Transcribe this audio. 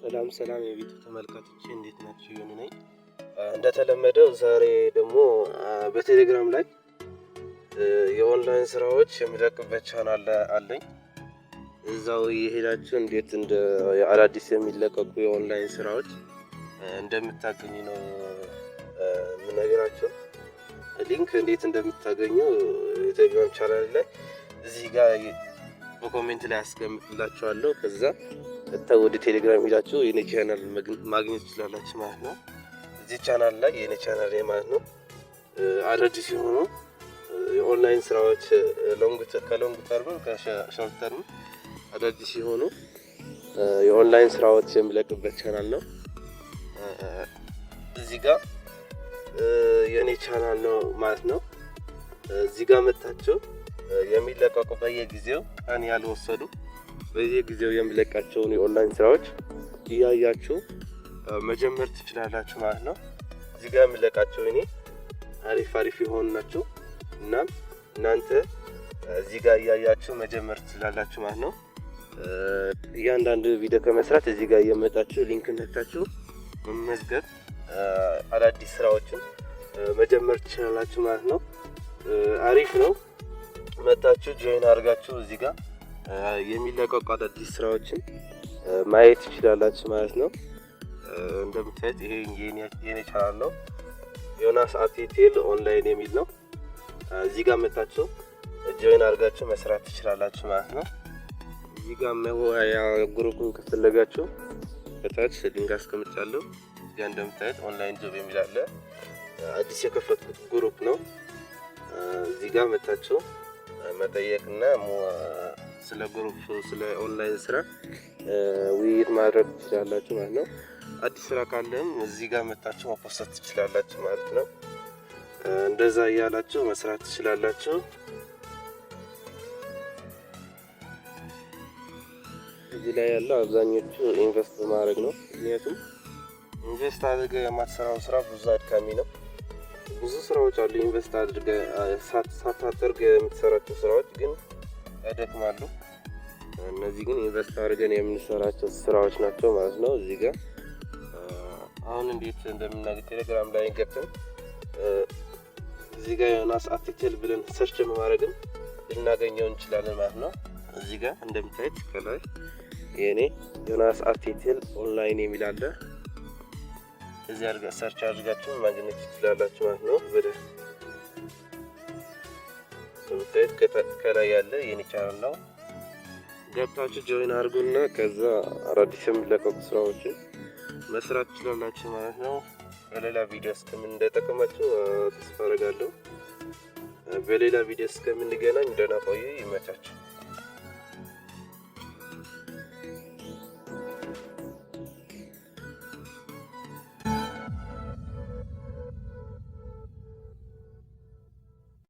ሰላም የቤቱ ተመልካቾች እንዴት ናችሁ? ይሁን ነኝ። እንደተለመደው ዛሬ ደግሞ በቴሌግራም ላይ የኦንላይን ስራዎች የሚለቅበት ቻናል አለኝ። እዛው የሄዳችሁ እንዴት እንደ አዳዲስ የሚለቀቁ የኦንላይን ስራዎች እንደምታገኙ ነው የምነግራችሁ። ሊንክ እንዴት እንደምታገኙ የቴሌግራም ቻናል ላይ እዚህ ጋር በኮሜንት ላይ አስቀምጥላችኋለሁ። ከዛ ወደ ቴሌግራም ሄዳችሁ የኔ ቻናል ማግኘት ትችላላችሁ ማለት ነው። እዚህ ቻናል ላይ የኔ ቻናል ማለት ነው አዳዲስ የሆኑ የኦንላይን ስራዎች ከሎንግ ተርም ከሾርት ተርም አዳዲስ የሆኑ የኦንላይን ስራዎች የሚለቅበት ቻናል ነው። እዚህ ጋር የኔ ቻናል ነው ማለት ነው። እዚህ ጋር መጣችሁ የሚለቀቁ በየጊዜው ቀን ያልወሰዱ በየጊዜው የሚለቃቸውን የኦንላይን ስራዎች እያያችሁ መጀመር ትችላላችሁ ማለት ነው። እዚህ ጋር የሚለቃቸው እኔ አሪፍ የሆኑ ናቸው እና እናንተ እዚህ ጋር እያያችሁ መጀመር ትችላላችሁ ማለት ነው። እያንዳንዱ ቪዲዮ ከመስራት እዚህ ጋር እየመጣችሁ ሊንክ ነካችሁ መመዝገብ አዳዲስ ስራዎችን መጀመር ትችላላችሁ ማለት ነው። አሪፍ ነው። መጣችሁ ጆይን አድርጋችሁ እዚህ ጋር የሚለቀቁ አዳዲስ ስራዎችን ማየት ትችላላችሁ ማለት ነው። እንደምታዩት ይሄ የኔ ቻናል ነው፣ ዮናስ አቴቴል ኦንላይን የሚል ነው። እዚህ ጋር መጣችሁ ጆይን አድርጋችሁ መስራት ትችላላችሁ ማለት ነው። እዚህ ጋር መወያያ ግሩፕን ከፈለጋችሁ ከታች ሊንክ አስቀምጫለሁ። እዚህ እንደምታዩት ኦንላይን ጆብ የሚል አለ። አዲስ የከፈትኩት ግሩፕ ነው። እዚህ ጋር መጣችሁ መጠየቅና ስለ ግሩፕ ስለ ኦንላይን ስራ ውይይት ማድረግ ትችላላችሁ ማለት ነው። አዲስ ስራ ካለም እዚህ ጋር መጣችሁ መፖስት ትችላላችሁ ማለት ነው። እንደዛ እያላችሁ መስራት ትችላላችሁ። እዚህ ላይ ያለው አብዛኞቹ ኢንቨስት በማድረግ ነው። ምክንያቱም ኢንቨስት አድርገህ የማትሰራው ስራ ብዙ አድካሚ ነው። ብዙ ስራዎች አሉ ኢንቨስት አድርገህ ሳታደርግ የምትሰራቸው ስራዎች ግን ያደክማሉ። እነዚህ ግን ኢንቨስት አድርገን የምንሰራቸው ስራዎች ናቸው ማለት ነው። እዚህ ጋር አሁን እንዴት እንደምናገኝ ቴሌግራም ላይ ገብተን እዚህ ጋር ዮናስ አቴቴል ብለን ሰርች በማድረግም ልናገኘው እንችላለን ማለት ነው። እዚህ ጋር እንደምታዩት ከላይ የኔ ዮናስ አቴቴል ኦንላይን የሚል አለ። እዚህ አድርጋ ሰርች አድርጋችሁ ማግኘት ትችላላችሁ ማለት ነው። እንደምታዩት ከላይ ያለ የኔ ቻናል ነው። ገብታችሁ ጆይን አድርጉና ከዛ አዳዲስ የሚለቀቁ ስራዎችን መስራት ትችላላችሁ ማለት ነው። በሌላ ቪዲዮ እንደጠቀማችሁ ተስፋ አደርጋለሁ። በሌላ ቪዲዮ እስከምንገናኝ ደህና ቆዩ። ይመቻችሁ።